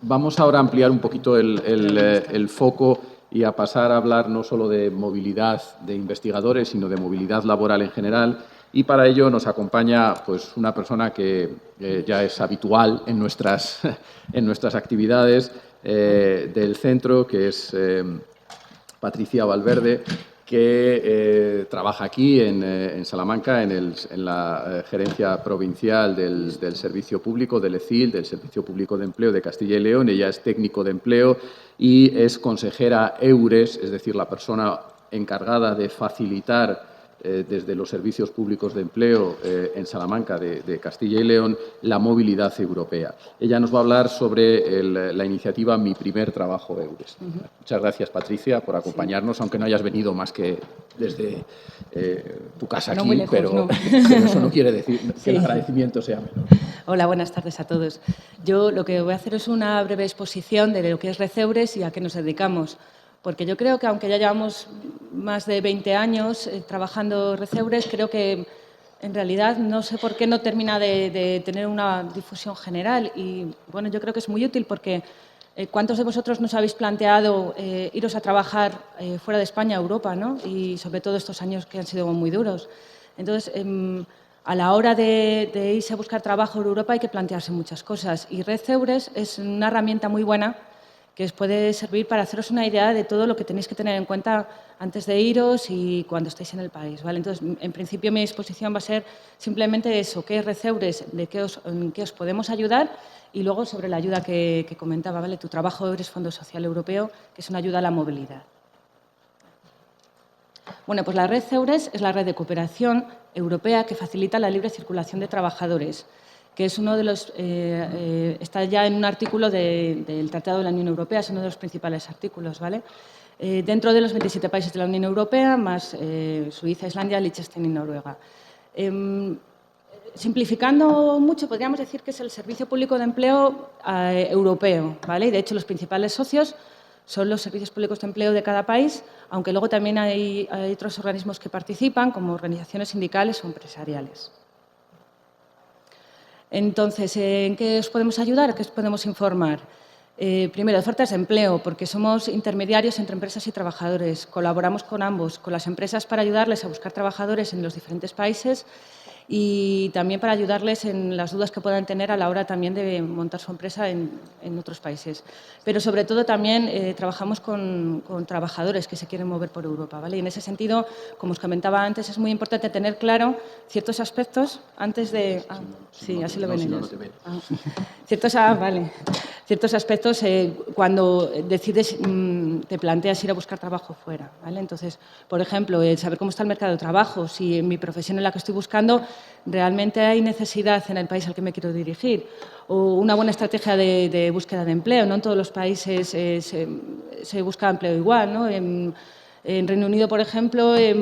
Vamos ahora a ampliar un poquito el foco y a pasar a hablar no solo de movilidad de investigadores, sino de movilidad laboral en general. Y para ello nos acompaña pues, una persona que ya es habitual en nuestras, en nuestras actividades del centro, que es Patricia Valverde, que trabaja aquí en Salamanca, en la gerencia provincial del Servicio Público, del ECIL, del Servicio Público de Empleo de Castilla y León. Ella es técnico de empleo y es consejera EURES, es decir, la persona encargada de facilitar desde los servicios públicos de empleo en Salamanca de Castilla y León la movilidad europea. Ella nos va a hablar sobre la iniciativa Mi Primer Trabajo EURES. Muchas gracias, Patricia, por acompañarnos, aunque no hayas venido más que desde tu casa no aquí, muy lejos, pero, no. pero eso no quiere decir que el agradecimiento sea menor. Hola, buenas tardes a todos. Yo lo que voy a hacer es una breve exposición de lo que es Red EURES y a qué nos dedicamos. Porque yo creo que, aunque ya llevamos más de 20 años trabajando Red EURES, creo que en realidad no sé por qué no termina de tener una difusión general. Y bueno, yo creo que es muy útil porque ¿cuántos de vosotros nos habéis planteado iros a trabajar fuera de España, a Europa, ¿no? Y sobre todo estos años que han sido muy duros. Entonces, a la hora de irse a buscar trabajo en Europa hay que plantearse muchas cosas. Y Red EURES es una herramienta muy buena que os puede servir para haceros una idea de todo lo que tenéis que tener en cuenta antes de iros y cuando estéis en el país, ¿vale? Entonces, en principio, mi exposición va a ser simplemente eso, qué es Red EURES, en qué os podemos ayudar, y luego sobre la ayuda que comentaba, ¿vale? Tu trabajo EURES Fondo Social Europeo, que es una ayuda a la movilidad. Bueno, pues la red EURES es la red de cooperación europea que facilita la libre circulación de trabajadores, que es uno de los, está ya en un artículo del Tratado de la Unión Europea, es uno de los principales artículos, ¿vale? Dentro de los 27 países de la Unión Europea, más Suiza, Islandia, Liechtenstein y Noruega. Simplificando mucho, podríamos decir que es el Servicio Público de Empleo europeo, ¿vale? Y de hecho, los principales socios son los servicios públicos de empleo de cada país, aunque luego también hay otros organismos que participan, como organizaciones sindicales o empresariales. Entonces, ¿en qué os podemos ayudar? ¿Qué os podemos informar? Primero, ofertas de empleo, porque somos intermediarios entre empresas y trabajadores. Colaboramos con ambos, con las empresas para ayudarles a buscar trabajadores en los diferentes países y también para ayudarles en las dudas que puedan tener a la hora también de montar su empresa en otros países. Pero sobre todo también trabajamos con trabajadores que se quieren mover por Europa, ¿vale? Y en ese sentido, como os comentaba antes, es muy importante tener claro ciertos aspectos antes de... sí, así lo ven ellos. Ciertos aspectos cuando decides, te planteas ir a buscar trabajo fuera, ¿vale? Entonces, por ejemplo, saber cómo está el mercado de trabajo, si en mi profesión en la que estoy buscando realmente hay necesidad en el país al que me quiero dirigir, o una buena estrategia de búsqueda de empleo. No en todos los países se busca empleo igual, ¿no? En Reino Unido, por ejemplo, el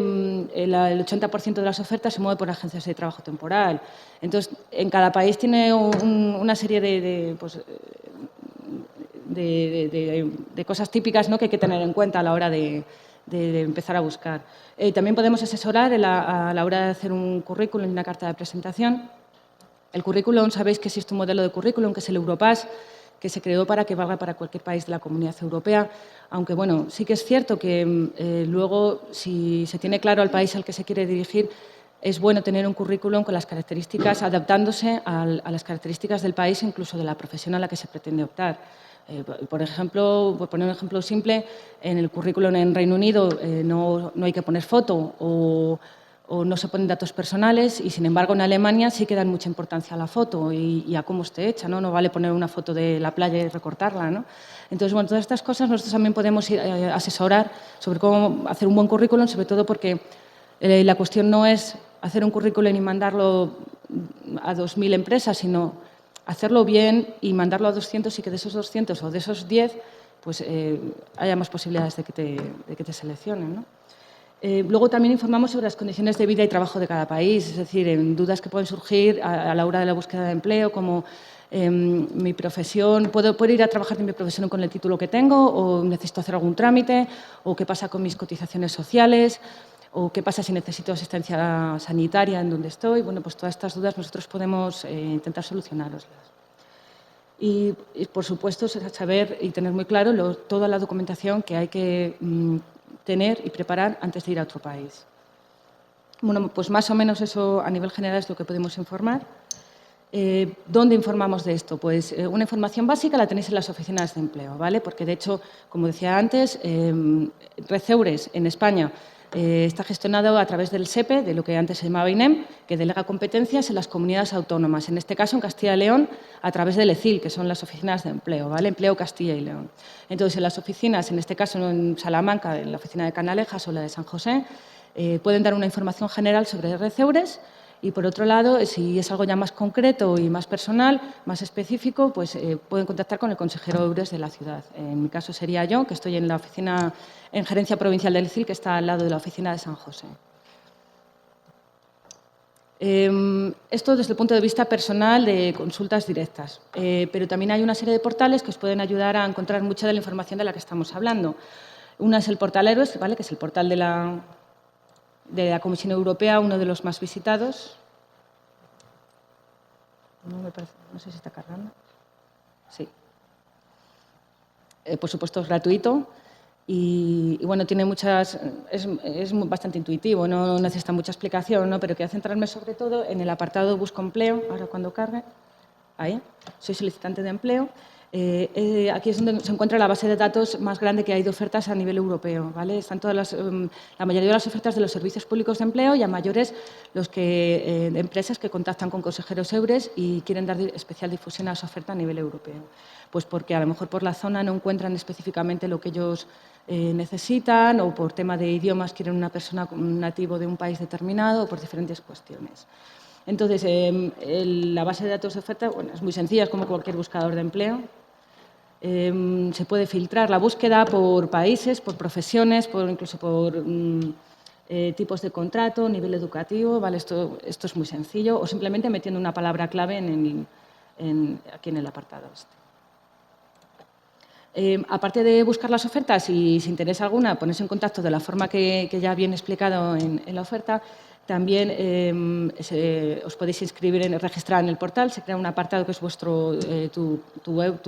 80% de las ofertas se mueve por agencias de trabajo temporal. Entonces, en cada país tiene una serie de cosas típicas, ¿no?, que hay que tener en cuenta a la hora de empezar a buscar. También podemos asesorar a la hora de hacer un currículum y una carta de presentación. El currículum, sabéis que existe un modelo de currículum que es el Europass, que se creó para que valga para cualquier país de la Comunidad Europea, aunque bueno, sí que es cierto que luego, si se tiene claro al país al que se quiere dirigir, es bueno tener un currículum con las características, adaptándose a las características del país, incluso de la profesión a la que se pretende optar. Por ejemplo, por poner un ejemplo simple, en el currículum en Reino Unido no hay que poner foto o no se ponen datos personales, y sin embargo en Alemania sí que dan mucha importancia a la foto y a cómo esté hecha, ¿no? No vale poner una foto de la playa y recortarla, ¿no? Entonces, bueno, todas estas cosas nosotros también podemos asesorar sobre cómo hacer un buen currículum, sobre todo porque la cuestión no es hacer un currículum y mandarlo a 2.000 empresas, sino hacerlo bien y mandarlo a 200 y que de esos 200 o de esos 10 pues haya más posibilidades de que te seleccionen, ¿no? Luego también informamos sobre las condiciones de vida y trabajo de cada país, es decir, en dudas que pueden surgir a la hora de la búsqueda de empleo, como mi profesión, ¿puedo ir a trabajar en mi profesión con el título que tengo o necesito hacer algún trámite? ¿O qué pasa con mis cotizaciones sociales? ¿O qué pasa si necesito asistencia sanitaria en donde estoy? Bueno, pues todas estas dudas nosotros podemos intentar solucionaroslas. por supuesto, saber y tener muy claro toda la documentación que hay que tener y preparar antes de ir a otro país. Bueno, pues más o menos eso a nivel general es lo que podemos informar. ¿Dónde informamos de esto? Pues una información básica la tenéis en las oficinas de empleo, ¿vale? Porque, de hecho, como decía antes, Receures en España está gestionado a través del SEPE, de lo que antes se llamaba INEM, que delega competencias en las comunidades autónomas, en este caso en Castilla y León, a través del ECIL, que son las oficinas de empleo, ¿vale? Empleo Castilla y León. Entonces, en las oficinas, en este caso en Salamanca, en la oficina de Canalejas o la de San José, pueden dar una información general sobre Receures. Y, por otro lado, si es algo ya más concreto y más personal, más específico, pues pueden contactar con el consejero Eures de la ciudad. En mi caso sería yo, que estoy en la oficina, en Gerencia Provincial del CIL, que está al lado de la oficina de San José. Esto desde el punto de vista personal de consultas directas, pero también hay una serie de portales que os pueden ayudar a encontrar mucha de la información de la que estamos hablando. Una es el portal Eures, ¿vale? Que es el portal de la Comisión Europea, uno de los más visitados. No sé si está cargando. Sí. Por supuesto, es gratuito y bueno, tiene muchas. Es bastante intuitivo, no necesita mucha explicación, ¿no? Pero quería centrarme sobre todo en el apartado Busco empleo. Ahora, cuando cargue. Ahí. Soy solicitante de empleo. Aquí es donde se encuentra la base de datos más grande que hay de ofertas a nivel europeo, ¿vale? Están todas la mayoría de las ofertas de los servicios públicos de empleo y a mayores empresas que contactan con consejeros Eures y quieren dar especial difusión a su oferta a nivel europeo. Pues porque a lo mejor por la zona no encuentran específicamente lo que ellos necesitan o por tema de idiomas quieren una persona nativo de un país determinado o por diferentes cuestiones. Entonces, la base de datos de oferta es muy sencilla, es como cualquier buscador de empleo. Se puede filtrar la búsqueda por países, por profesiones, incluso por tipos de contrato, nivel educativo. ¿Vale? Esto es muy sencillo. O simplemente metiendo una palabra clave aquí en el apartado este. Aparte de buscar las ofertas y si interesa alguna, ponerse en contacto de la forma que ya viene explicado en la oferta, también os podéis registrar en el portal, se crea un apartado que es tu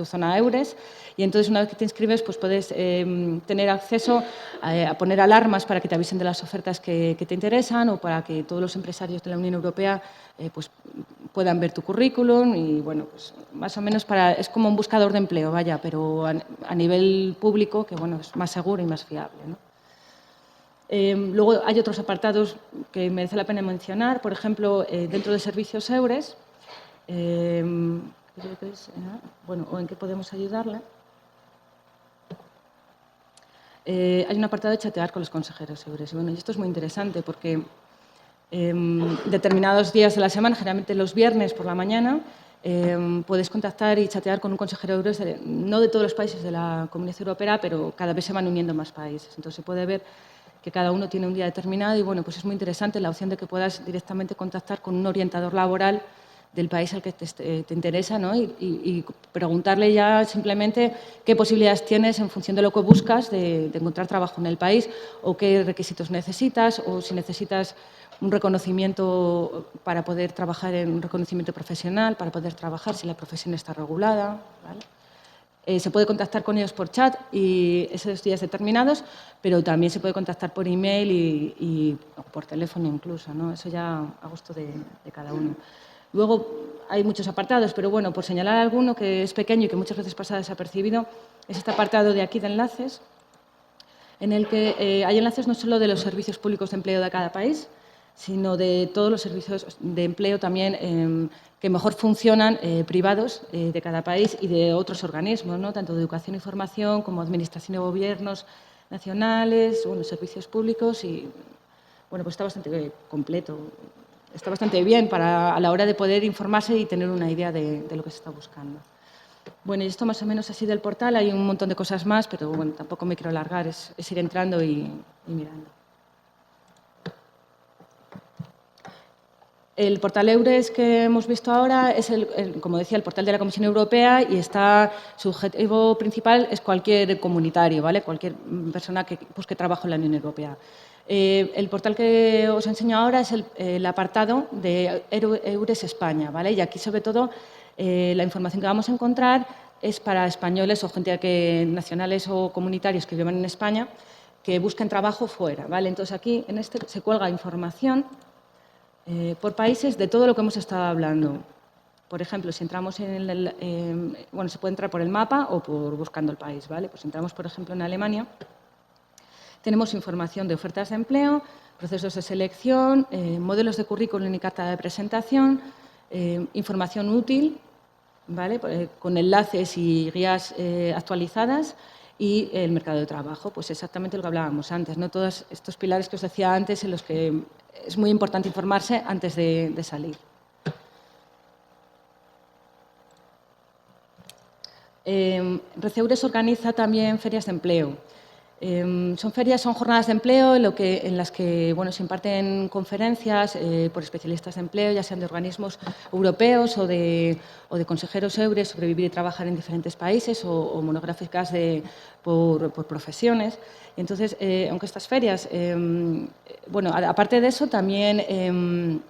zona Eures y entonces una vez que te inscribes pues puedes tener acceso a poner alarmas para que te avisen de las ofertas que te interesan o para que todos los empresarios de la Unión Europea pues puedan ver tu currículum y bueno, pues más o menos es como un buscador de empleo, vaya, pero a nivel público que bueno, es más seguro y más fiable, ¿no? Luego hay otros apartados que merece la pena mencionar, por ejemplo, dentro de servicios Eures, bueno, o en qué podemos ayudarle. Hay un apartado de chatear con los consejeros Eures. Y bueno, y esto es muy interesante porque determinados días de la semana, generalmente los viernes por la mañana, puedes contactar y chatear con un consejero Eures, no de todos los países de la Comunidad Europea, pero cada vez se van uniendo más países. Entonces se puede ver que cada uno tiene un día determinado y bueno, pues es muy interesante la opción de que puedas directamente contactar con un orientador laboral del país al que te interesa, ¿no? y preguntarle ya simplemente qué posibilidades tienes en función de lo que buscas de encontrar trabajo en el país o qué requisitos necesitas o si necesitas un reconocimiento para poder trabajar en un reconocimiento profesional, para poder trabajar si la profesión está regulada, ¿vale? Se puede contactar con ellos por chat y esos días determinados, pero también se puede contactar por email y por teléfono incluso, ¿no? Eso ya a gusto de cada uno. Luego hay muchos apartados, pero bueno, por señalar alguno que es pequeño y que muchas veces pasa desapercibido, es este apartado de aquí de enlaces, en el que hay enlaces no solo de los servicios públicos de empleo de cada país, sino de todos los servicios de empleo también que mejor funcionan privados de cada país y de otros organismos, ¿no? Tanto de educación y formación como administración de gobiernos nacionales, bueno, servicios públicos y bueno, pues está bastante completo. Está bastante bien a la hora de poder informarse y tener una idea de lo que se está buscando. Bueno, y esto más o menos así del portal. Hay un montón de cosas más, pero bueno, tampoco me quiero alargar. Es ir entrando y mirando. El portal Eures que hemos visto ahora es, como decía, el portal de la Comisión Europea y su objetivo principal es cualquier comunitario, ¿vale? Cualquier persona que busque trabajo en la Unión Europea. El portal que os enseño ahora es el apartado de Eures España, ¿vale? Y aquí, sobre todo, la información que vamos a encontrar es para españoles o gente nacionales o comunitarios que vivan en España que busquen trabajo fuera, ¿vale? Entonces, aquí en este se cuelga información por países de todo lo que hemos estado hablando. Por ejemplo, si entramos bueno, se puede entrar por el mapa o por buscando el país, ¿vale? Pues entramos, por ejemplo, en Alemania. Tenemos información de ofertas de empleo, procesos de selección, modelos de currículum y carta de presentación, información útil, ¿vale? Con enlaces y guías actualizadas y el mercado de trabajo, pues exactamente lo que hablábamos antes, ¿no? Todos estos pilares que os decía antes en los que es muy importante informarse antes de salir. Receures organiza también ferias de empleo. Son jornadas de empleo en las que bueno, se imparten conferencias por especialistas de empleo, ya sean de organismos europeos o de consejeros EURES sobre vivir y trabajar en diferentes países o monográficas por profesiones. Entonces, aunque estas ferias, bueno, aparte de eso, también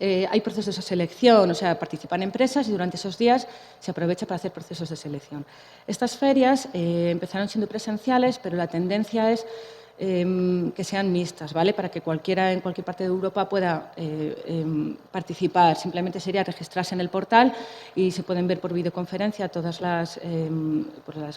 hay procesos de selección, o sea, participan empresas y durante esos días se aprovecha para hacer procesos de selección. Estas ferias empezaron siendo presenciales, pero la tendencia es que sean mixtas, ¿vale? Para que cualquiera en cualquier parte de Europa pueda participar. Simplemente sería registrarse en el portal y se pueden ver por videoconferencia todas las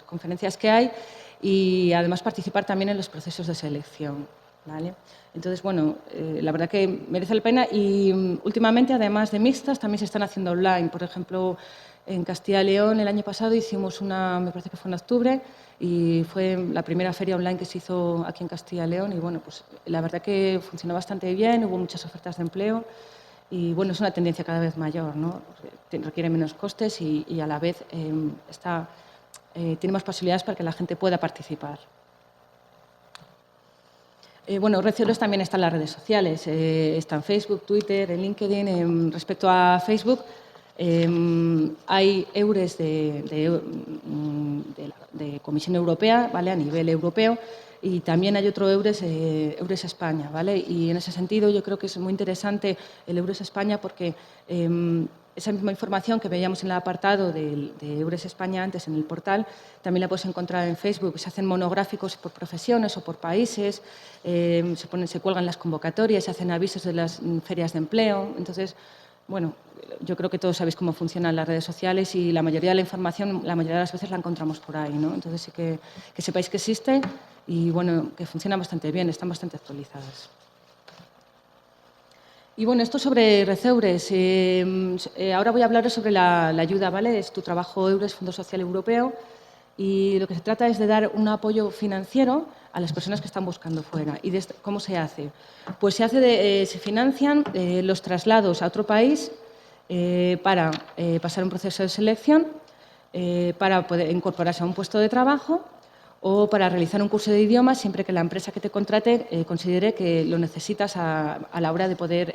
conferencias que hay y además participar también en los procesos de selección, ¿vale? Entonces, bueno, la verdad que merece la pena y últimamente, además de mixtas, también se están haciendo online. Por ejemplo, en Castilla y León el año pasado hicimos una, me parece que fue en octubre, y fue la primera feria online que se hizo aquí en Castilla y León y, bueno, pues la verdad que funcionó bastante bien, hubo muchas ofertas de empleo y, bueno, es una tendencia cada vez mayor, ¿no? Requiere menos costes y a la vez tiene más posibilidades para que la gente pueda participar. Bueno, Receures también está en las redes sociales, está en Facebook, Twitter, en LinkedIn. Respecto a Facebook, hay EURES de Comisión Europea, ¿vale? A nivel europeo, y también hay otro EURES, EURES España, ¿vale? Y en ese sentido yo creo que es muy interesante el EURES España porque esa misma información que veíamos en el apartado de EURES España antes en el portal, también la puedes encontrar en Facebook. Se hacen monográficos por profesiones o por países, se cuelgan las convocatorias, se hacen avisos de las ferias de empleo. Entonces, bueno, yo creo que todos sabéis cómo funcionan las redes sociales y la mayoría de la información, la mayoría de las veces la encontramos por ahí, ¿no? Entonces sí que sepáis que existe y, bueno, que funcionan bastante bien, están bastante actualizadas. Y bueno, esto sobre Receures. Ahora voy a hablaros sobre la ayuda, ¿vale? Es tu trabajo EURES, Fondo Social Europeo, y lo que se trata es de dar un apoyo financiero a las personas que están buscando fuera. ¿Y cómo se hace? Pues se financian los traslados a otro país para pasar un proceso de selección, para poder incorporarse a un puesto de trabajo o para realizar un curso de idiomas siempre que la empresa que te contrate considere que lo necesitas a la hora de poder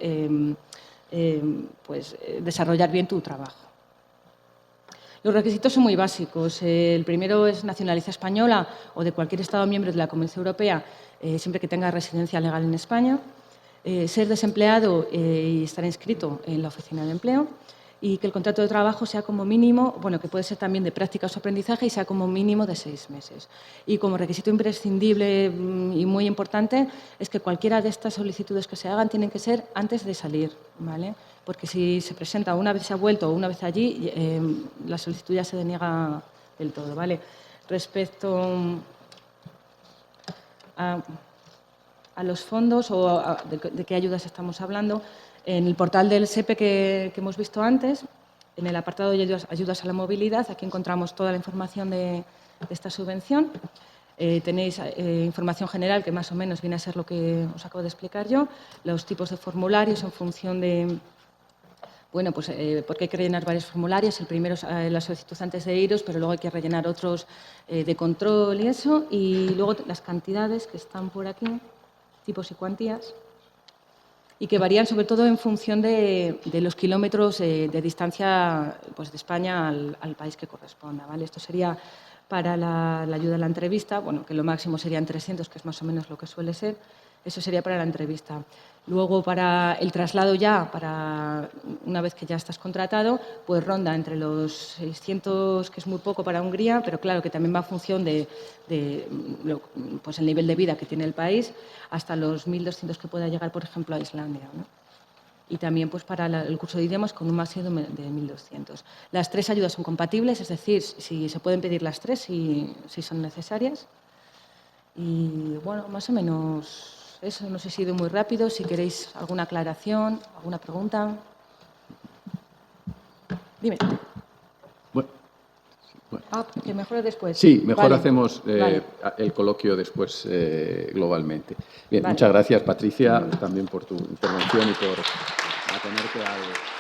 desarrollar bien tu trabajo. Los requisitos son muy básicos. El primero es nacionalidad española o de cualquier Estado miembro de la Comunidad Europea, siempre que tenga residencia legal en España, ser desempleado y estar inscrito en la oficina de empleo, y que el contrato de trabajo sea como mínimo, bueno, que puede ser también de prácticas o aprendizaje y sea como mínimo de 6 meses. Y como requisito imprescindible y muy importante es que cualquiera de estas solicitudes que se hagan tienen que ser antes de salir, ¿vale? Porque si se presenta una vez se ha vuelto o una vez allí, la solicitud ya se deniega del todo, ¿vale? Respecto a los fondos o de qué ayudas estamos hablando, en el portal del SEPE que hemos visto antes, en el apartado de ayudas a la movilidad, aquí encontramos toda la información de esta subvención. Tenéis información general que más o menos viene a ser lo que os acabo de explicar yo, los tipos de formularios en función de, bueno, pues porque hay que rellenar varios formularios. El primero es la solicitud antes de iros, pero luego hay que rellenar otros de control y eso, y luego las cantidades que están por aquí, tipos y cuantías, y que varían sobre todo en función de los kilómetros de distancia pues, de España al país que corresponda, ¿vale? Esto sería para la ayuda a la entrevista, bueno, que lo máximo serían 300, que es más o menos lo que suele ser. Eso sería para la entrevista. Luego, para el traslado ya, una vez que ya estás contratado, pues ronda entre los 600, que es muy poco para Hungría, pero claro que también va en función pues el nivel de vida que tiene el país, hasta los 1.200 que pueda llegar, por ejemplo, a Islandia, ¿no? Y también pues, para el curso de idiomas con un máximo de 1.200. Las 3 ayudas son compatibles, es decir, si se pueden pedir las 3 si son necesarias. Y bueno, más o menos eso, no sé si he ido muy rápido, si queréis alguna aclaración, alguna pregunta. Dime. Bueno, Que mejor después. sí, mejor Vale. hacemos Vale. el coloquio después globalmente. Bien, Vale. muchas gracias, Patricia, también por tu intervención y por atenerte al...